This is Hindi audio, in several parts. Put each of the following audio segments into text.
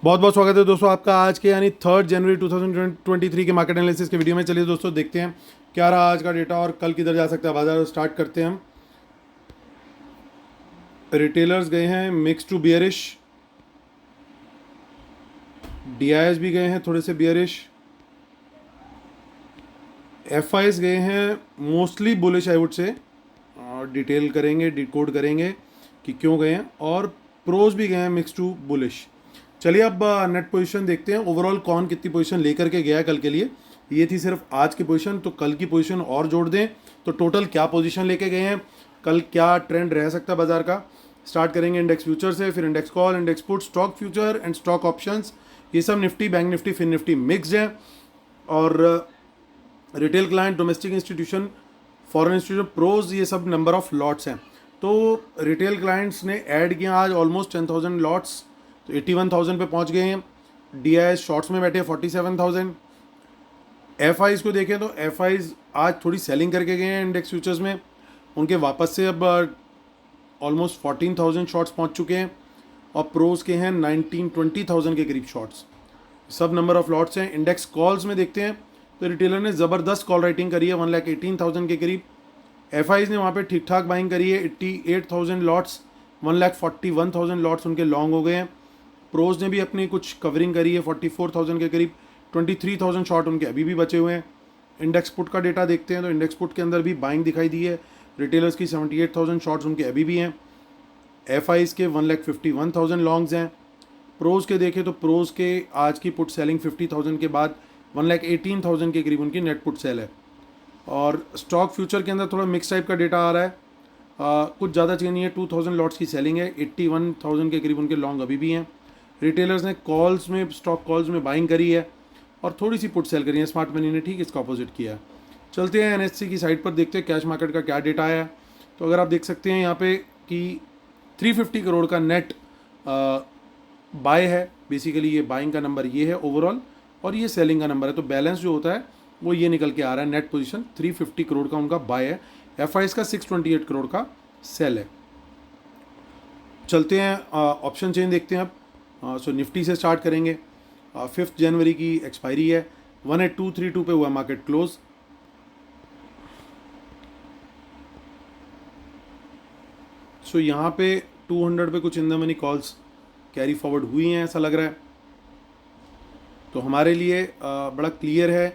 बहुत बहुत स्वागत है दोस्तों आपका आज के यानी 3 जनवरी 2023 के मार्केट एनालिसिस के वीडियो में। चलिए दोस्तों देखते हैं क्या रहा आज का डेटा और कल किधर जा सकता है बाजार। स्टार्ट करते हैं हम। रिटेलर्स गए हैं मिक्स टू बियरिश, डीआईएस भी गए हैं थोड़े से बियरिश, एफआईएस गए हैं mostly bullish I would say. और डिटेल करेंगे, डिकोड करेंगे कि क्यों गए हैं। और प्रोज भी गए हैं मिक्स टू बुलिश। चलिए अब नेट पोजीशन देखते हैं। ओवरऑल कौन कितनी पोजीशन लेकर के गया है कल के लिए। ये थी सिर्फ आज की पोजीशन, तो कल की पोजीशन और जोड़ दें तो टोटल क्या पोजीशन लेके गए हैं, कल क्या ट्रेंड रह सकता है बाजार का। स्टार्ट करेंगे इंडेक्स फ्यूचर से, फिर index call, index put, stock future and stock options. ये सब Nifty, bank Nifty, fin Nifty mixed है। और retail client, domestic institution, foreign institution, pros, ये सब नंबर ऑफ लॉट्स हैं। तो रिटेल क्लाइंट्स ने ऐड किया आज ऑलमोस्ट 10,000 लॉट्स, तो 81,000 पे पहुंच गए हैं। डीआईएस शॉर्ट्स में बैठे 47,000। एफआईज को देखें तो एफआईज आज थोड़ी सेलिंग करके गए हैं इंडेक्स फ्यूचर्स में। उनके वापस से अब ऑलमोस्ट 14,000 शॉर्ट्स पहुंच चुके हैं। और प्रोज के हैं 19-20,000 के करीब शॉर्ट्स। सब नंबर ऑफ लॉट्स हैं। इंडेक्स कॉल्स में देखते हैं तो रिटेलर ने ज़बरदस्त कॉल राइटिंग करी है 1,18,000 के करीब। एफआईज ने वहाँ पे ठीक ठाक बाइंग करी है 88,000 लॉट्स, 1,41,000 लॉट्स उनके लॉन्ग हो गए हैं। प्रोज ने भी अपनी कुछ कवरिंग करी है 44,000 के करीब, 23,000 शॉर्ट उनके अभी भी बचे हुए हैं। इंडेक्स पुट का डेटा देखते हैं तो इंडेक्स पुट के अंदर भी बाइंग दिखाई दी है। रिटेलर्स की 78,000 शॉर्ट्स उनके अभी भी हैं। एफआईज के 1,51,000 लॉन्ग्स हैं। प्रोज के देखें तो प्रोज के आज की पुट सेलिंग 50,000 के बाद 1,18,000 के करीब उनकी नेट पुट सेल है। और स्टॉक फ्यूचर के अंदर थोड़ा मिक्स टाइप का डेटा आ रहा है। कुछ ज़्यादा चेंज नहीं है। 2,000 लॉट्स की सेलिंग है, 81,000 के करीब उनके लॉन्ग अभी भी हैं। रिटेलर्स ने कॉल्स में, स्टॉक कॉल्स में बाइंग करी है और थोड़ी सी पुट सेल करी है। स्मार्ट मनी ने ठीक इसका अपोजिट किया है। चलते हैं एनएससी की साइड पर, देखते हैं कैश मार्केट का क्या डेटा आया। तो अगर आप देख सकते हैं यहाँ पे कि 350 करोड़ का नेट बाय है। बेसिकली ये बाइंग का नंबर ये है ओवरऑल, और ये सेलिंग का नंबर है। तो बैलेंस जो होता है वो ये निकल के आ रहा है। नेट पोजीशन 350 करोड़ का उनका बाय है, एफआईएस का 628 करोड़ का सेल है। चलते हैं ऑप्शन चेन देखते हैं अब। सो निफ्टी से स्टार्ट करेंगे। 5 जनवरी की एक्सपायरी है। 18232 पे हुआ मार्केट क्लोज। सो यहाँ पे 200 पे कुछ in the money calls carry forward हुई हैं ऐसा लग रहा है। तो हमारे लिए बड़ा क्लियर है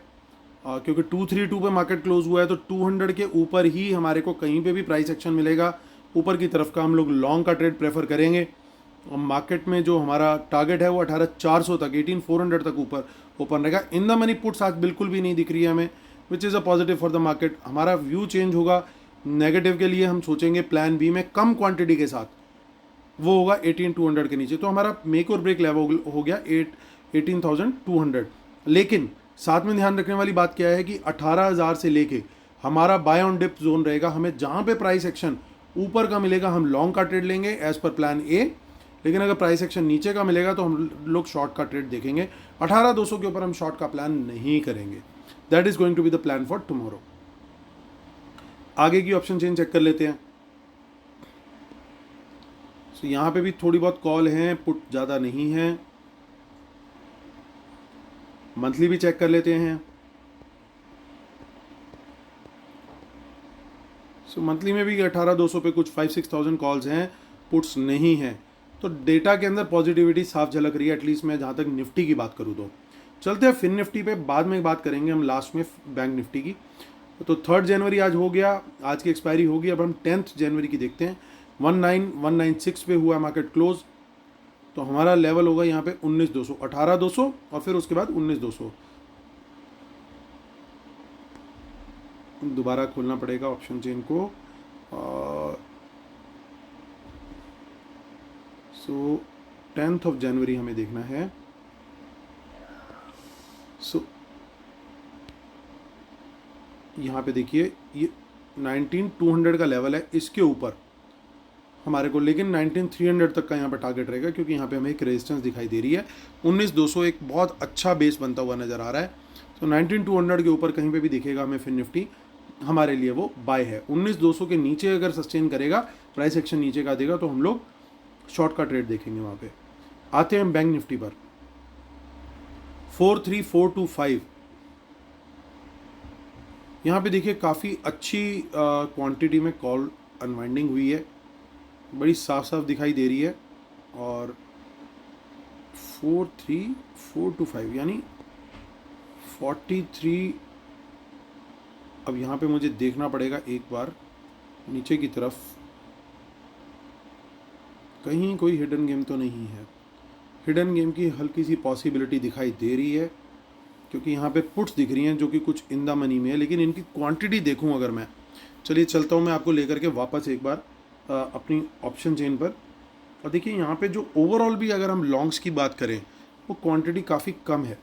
क्योंकि 232 पे मार्केट क्लोज हुआ है तो 200 के ऊपर ही हमारे को कहीं पे भी प्राइस एक्शन मिलेगा ऊपर की तरफ का, हम लोग लॉन्ग का ट्रेड प्रेफर करेंगे। और मार्केट में जो हमारा टारगेट है वो 18,400 तक, 18,400 तक ऊपर ओपन रहेगा। इन द मनी पुट्स आज बिल्कुल भी नहीं दिख रही है हमें, which is a positive for the market. हमारा व्यू चेंज होगा नेगेटिव के लिए। हम सोचेंगे प्लान बी में कम क्वांटिटी के साथ, वो होगा 18,200 के नीचे। तो हमारा मेक और ब्रेक लेवल हो गया 18,200। लेकिन साथ में ध्यान रखने वाली बात क्या है कि 18,000 से लेके हमारा बाय ऑन डिप जोन रहेगा। हमें जहाँ पे प्राइस एक्शन ऊपर का मिलेगा हम लॉन्ग का ट्रेड लेंगे एज पर प्लान ए। लेकिन अगर प्राइस एक्शन नीचे का मिलेगा तो हम लोग शॉर्ट का ट्रेड देखेंगे। 18,200 के ऊपर हम शॉर्ट का प्लान नहीं करेंगे। That is going to be the plan for tomorrow. आगे की ऑप्शन चेन चेक कर लेते हैं। तो यहाँ पे भी थोड़ी बहुत कॉल है, पुट ज़्यादा नहीं है। मंथली भी चेक कर लेते हैं। सो मंथली में भी 18,200 पे कुछ 5-6,000 कॉल्स हैं, पुट्स नहीं हैं। तो डेटा के अंदर पॉजिटिविटी साफ झलक रही है, एटलीस्ट मैं जहाँ तक निफ्टी की बात करूँ तो। चलते हैं फिन निफ्टी पे, बाद में बात करेंगे हम लास्ट में बैंक निफ्टी की। तो 3 जनवरी आज हो गया, आज की एक्सपायरी होगी। अब हम 10 जनवरी की देखते हैं। 19,196 पे हुआ मार्केट क्लोज। तो हमारा लेवल होगा यहाँ पे 19,200, 18,200 और फिर उसके बाद 19,200। दोबारा खोलना पड़ेगा ऑप्शन चेन को। सो 10 जनवरी हमें देखना है। सो यहाँ पे देखिए ये 19,200 का लेवल है, इसके ऊपर हमारे को, लेकिन 19,300 तक का यहाँ पर टारगेट रहेगा क्योंकि यहाँ पे हमें एक रेजिस्टेंस दिखाई दे रही है। 19,200 एक बहुत अच्छा बेस बनता हुआ नज़र आ रहा है। तो 19,200 के ऊपर कहीं पे भी दिखेगा हमें फिन निफ्टी, हमारे लिए वो बाय है। 19,200 के नीचे अगर सस्टेन करेगा, प्राइस एक्शन नीचे का देगा तो हम लोग शॉर्ट का ट्रेड देखेंगे वहाँ पे। आते हैं बैंक निफ्टी पर। 43425 यहाँ पे देखिए काफ़ी अच्छी क्वांटिटी में कॉल अनवाइंडिंग हुई है, बड़ी साफ साफ दिखाई दे रही है। और 43425 यानी 43। अब यहाँ पे मुझे देखना पड़ेगा एक बार नीचे की तरफ, कहीं कोई हिडन गेम तो नहीं है। हिडन गेम की हल्की सी पॉसिबिलिटी दिखाई दे रही है, क्योंकि यहाँ पे पुट्स दिख रही हैं जो कि कुछ इन द मनी में है, लेकिन इनकी क्वांटिटी देखूँ अगर मैं, चलिए चलता हूँ मैं आपको लेकर के वापस एक बार अपनी ऑप्शन चेन पर। और देखिए यहाँ पे जो ओवरऑल भी अगर हम लॉन्ग्स की बात करें वो क्वांटिटी काफ़ी कम है,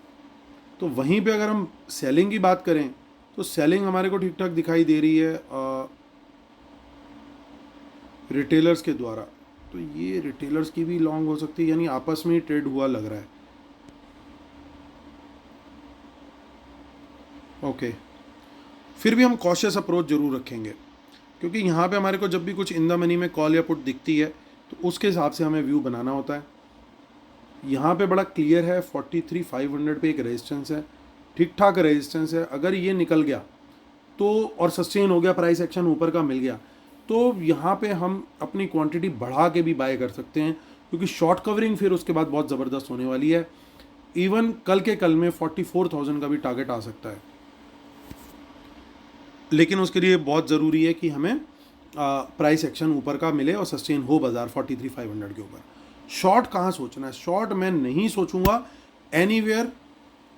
तो वहीं पे अगर हम सेलिंग की बात करें तो सेलिंग हमारे को ठीक ठाक दिखाई दे रही है रिटेलर्स के द्वारा। तो ये रिटेलर्स की भी लॉन्ग हो सकती है, यानी आपस में ही ट्रेड हुआ लग रहा है। ओके, फिर भी हम कॉशियस अप्रोच जरूर रखेंगे, क्योंककि यहाँ पे हमारे को जब भी कुछ इन द मनी में कॉल या पुट दिखती है तो उसके हिसाब से हमें व्यू बनाना होता है। यहाँ पे बड़ा क्लियर है 43,500 पे एक रेजिस्टेंस है, ठीक ठाक रेजिस्टेंस है। अगर ये निकल गया तो और सस्टेन हो गया, प्राइस एक्शन ऊपर का मिल गया, तो यहाँ पे हम अपनी क्वांटिटी बढ़ा के भी बाय कर सकते हैं, क्योंकि शॉर्ट कवरिंग फिर उसके बाद बहुत ज़बरदस्त होने वाली है। इवन कल के कल में 44,000 का भी टारगेट आ सकता है, लेकिन उसके लिए बहुत ज़रूरी है कि हमें प्राइस एक्शन ऊपर का मिले और सस्टेन हो बाज़ार 43,500 के ऊपर। शॉर्ट कहाँ सोचना है? शॉर्ट मैं नहीं सोचूंगा anywhere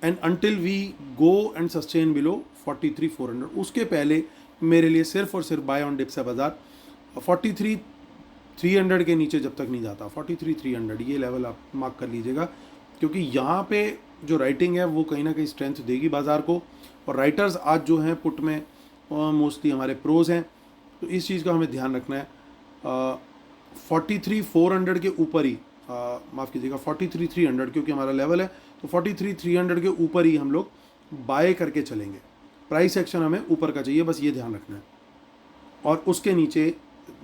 and until we go and sustain below 43,400। उसके पहले मेरे लिए सिर्फ और सिर्फ बाय ऑन डिप्स है बाज़ार। 43,300 के नीचे जब तक नहीं जाता, 43,300 ये लेवल आप मार्क कर लीजिएगा, क्योंकि यहाँ पे जो राइटिंग है वो कहीं ना कहीं स्ट्रेंथ देगी बाज़ार को। और राइटर्स आज जो हैं पुट में मोस्टली हमारे प्रोज हैं, तो इस चीज़ का हमें ध्यान रखना है। 43,400 के ऊपर ही, माफ़ कीजिएगा 43,300 क्योंकि हमारा लेवल है, तो 43,300 के ऊपर ही हम लोग बाय करके चलेंगे। प्राइस एक्शन हमें ऊपर का चाहिए, बस ये ध्यान रखना है। और उसके नीचे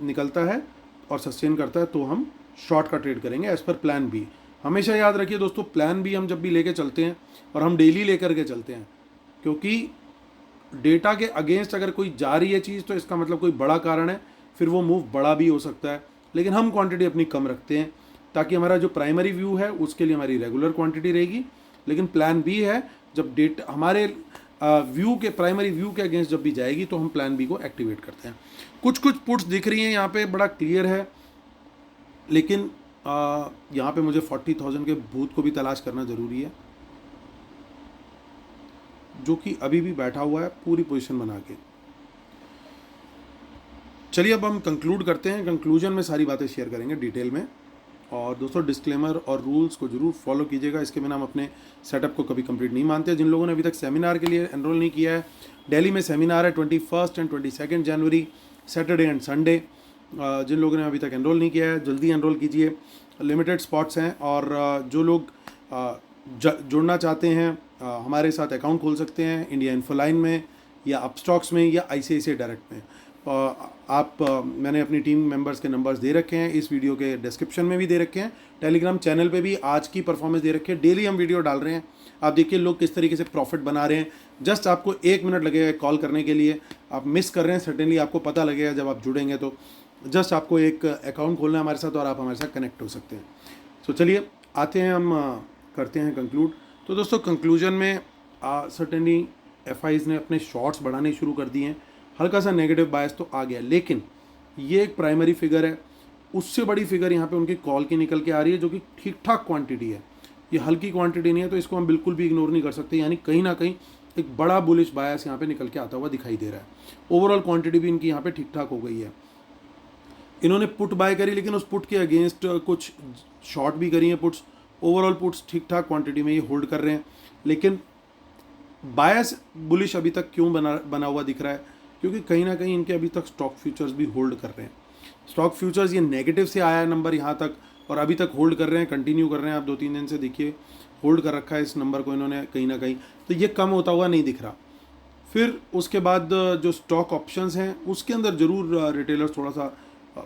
निकलता है और सस्टेन करता है तो हम शॉर्ट का ट्रेड करेंगे एज़ पर प्लान बी। हमेशा याद रखिए दोस्तों, प्लान बी हम जब भी लेके चलते हैं और हम डेली लेकर के चलते हैं, क्योंकि डेटा के अगेंस्ट अगर कोई जा रही है चीज़ तो इसका मतलब कोई बड़ा कारण है, फिर वो मूव बड़ा भी हो सकता है। लेकिन हम क्वांटिटी अपनी कम रखते हैं ताकि हमारा जो प्राइमरी व्यू है उसके लिए हमारी रेगुलर क्वांटिटी रहेगी। लेकिन प्लान बी है, जब डेटा हमारे व्यू के प्राइमरी व्यू के अगेंस्ट जब भी जाएगी तो हम प्लान बी को एक्टिवेट करते हैं। कुछ कुछ पुट्स दिख रही हैं यहाँ पे, बड़ा क्लियर है, लेकिन यहाँ पे मुझे 40,000 के भूत को भी तलाश करना ज़रूरी है, जो कि अभी भी बैठा हुआ है पूरी पोजीशन बना के। चलिए अब हम कंक्लूड करते हैं। कंक्लूजन में सारी बातें शेयर करेंगे डिटेल में। और दोस्तों डिस्क्लेमर और रूल्स को जरूर फॉलो कीजिएगा, इसके बिना हम अपने सेटअप को कभी कंप्लीट नहीं मानते। जिन लोगों ने अभी तक सेमिनार के लिए एनरोल नहीं किया है, दिल्ली में सेमिनार है 21 एंड 22 जनवरी, सैटरडे एंड संडे। जिन लोगों ने अभी तक एनरोल नहीं किया है जल्दी एनरोल कीजिए, लिमिटेड स्पॉट्स हैं। और जो लोग जुड़ना चाहते हैं हमारे साथ अकाउंट खोल सकते हैं इंडिया इन्फोलाइन में या अपस्टॉक्स में या ICICI डायरेक्ट में। मैंने अपनी टीम मेंबर्स के नंबर्स दे रखे हैं, इस वीडियो के डिस्क्रिप्शन में भी दे रखे हैं, टेलीग्राम चैनल पे भी आज की परफॉर्मेंस दे रखी है। डेली हम वीडियो डाल रहे हैं, आप देखिए लोग किस तरीके से प्रॉफिट बना रहे हैं। जस्ट आपको 1 मिनट लगेगा कॉल करने के लिए, आप मिस कर रहे हैं सर्टेनली आपको पता लगेगा जब आप जुड़ेंगे। तो जस्ट आपको एक अकाउंट खोलना है हमारे साथ और आप हमारे साथ कनेक्ट हो सकते हैं। तो चलिए आते हैं, हम करते हैं कंक्लूड। तो दोस्तों कंक्लूजन में सर्टेनली FIs ने अपने शॉर्ट्स बढ़ाने शुरू कर दिए हैं, हल्का सा नेगेटिव बायस तो आ गया, लेकिन ये एक प्राइमरी फिगर है। उससे बड़ी फिगर यहाँ पे उनकी कॉल की निकल के आ रही है, जो कि ठीक ठाक क्वांटिटी है, ये हल्की क्वांटिटी नहीं है, तो इसको हम बिल्कुल भी इग्नोर नहीं कर सकते। यानी कहीं ना कहीं एक बड़ा बुलिश बायस यहाँ पे निकल के आता हुआ दिखाई दे रहा है। ओवरऑल क्वांटिटी भी इनकी यहाँ पे ठीक ठाक हो गई है। इन्होंने पुट बाय करी, लेकिन उस पुट के अगेंस्ट कुछ शॉर्ट भी करी है पुट्स। ओवरऑल पुट्स ठीक ठाक क्वांटिटी में ये होल्ड कर रहे हैं, लेकिन बायस बुलिश अभी तक क्यों बना हुआ दिख रहा है? क्योंकि कहीं ना कहीं इनके अभी तक स्टॉक फ्यूचर्स भी होल्ड कर रहे हैं। स्टॉक फ्यूचर्स ये नेगेटिव से आया है नंबर यहाँ तक, और अभी तक होल्ड कर रहे हैं, कंटिन्यू कर रहे हैं। आप 2-3 दिन से देखिए होल्ड कर रखा है इस नंबर को इन्होंने कहीं ना कहीं, तो ये कम होता हुआ नहीं दिख रहा। फिर उसके बाद जो स्टॉक ऑप्शंस हैं उसके अंदर ज़रूर रिटेलर थोड़ा सा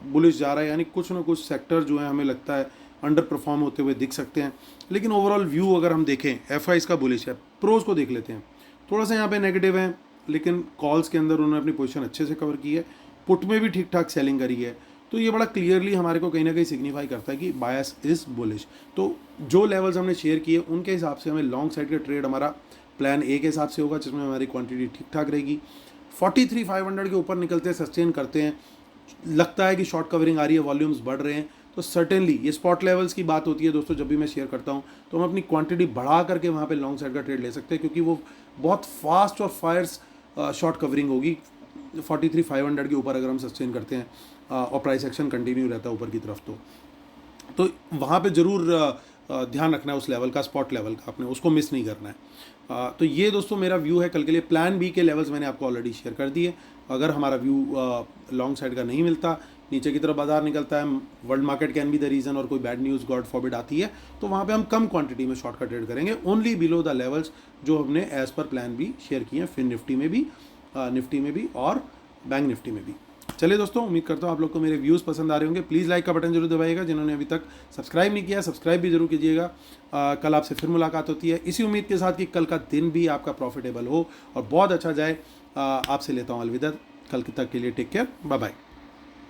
बुलिश जा रहा है, यानी कुछ ना कुछ सेक्टर जो है हमें लगता है अंडर परफॉर्म होते हुए दिख सकते हैं, लेकिन ओवरऑल व्यू अगर हम देखें एफ का बुलिश है। प्रोज को देख लेते हैं, थोड़ा सा यहाँ पे नेगेटिव है, लेकिन कॉल्स के अंदर उन्होंने अपनी पोजीशन अच्छे से कवर की है, पुट में भी ठीक ठाक सेलिंग करी है। तो ये बड़ा क्लियरली हमारे को कहीं ना कहीं सिग्निफाई करता है कि बायस इज बुलिश। तो जो लेवल्स हमने शेयर किए उनके हिसाब से हमें लॉन्ग साइड का ट्रेड हमारा प्लान ए के हिसाब से होगा, जिसमें हमारी क्वांटिटी ठीक ठाक रहेगी। 43,500 के ऊपर निकलते हैं, सस्टेन करते हैं, लगता है कि शॉर्ट कवरिंग आ रही है, वॉल्यूम्स बढ़ रहे हैं, तो सर्टेनली ये स्पॉट लेवल्स की बात होती है दोस्तों। जब भी मैं शेयर करता हूँ तो हम अपनी क्वांटिटी बढ़ा करके वहाँ पे लॉन्ग साइड का ट्रेड ले सकते हैं, क्योंकि वो बहुत फास्ट और फायर्स शॉर्ट कवरिंग होगी 43,500 के ऊपर अगर हम सस्टेन करते हैं और प्राइस एक्शन कंटिन्यू रहता है ऊपर की तरफ। तो वहाँ पे ज़रूर ध्यान रखना है उस लेवल का, स्पॉट लेवल का, आपने उसको मिस नहीं करना है। तो ये दोस्तों मेरा व्यू है कल के लिए। प्लान बी के लेवल्स मैंने आपको ऑलरेडी शेयर कर दिए। अगर हमारा व्यू लॉन्ग साइड का नहीं मिलता, नीचे की तरफ बाजार निकलता है, world market can be the reason, और कोई बैड न्यूज़ गॉड फॉरबिड आती है, तो वहाँ पे हम कम क्वांटिटी में शॉर्ट का ट्रेड करेंगे, ओनली बिलो द लेवल्स जो हमने as per plan B share किए हैं, फिन निफ्टी में भी, निफ्टी में भी और बैंक निफ्टी में भी। चलिए दोस्तों, उम्मीद करता हूँ आप लोग को मेरे व्यूज़ पसंद आ रहे होंगे। प्लीज़ लाइक का बटन जरूर दबाइएगा, जिन्होंने अभी तक सब्सक्राइब नहीं किया सब्सक्राइब भी जरूर कीजिएगा। कल आपसे फिर मुलाकात होती है, इसी उम्मीद के साथ कि कल का दिन भी आपका प्रॉफिटेबल हो और बहुत अच्छा जाए। आपसे लेता हूँ अलविदा, कल तक के लिए टेक केयर, बाय बाय।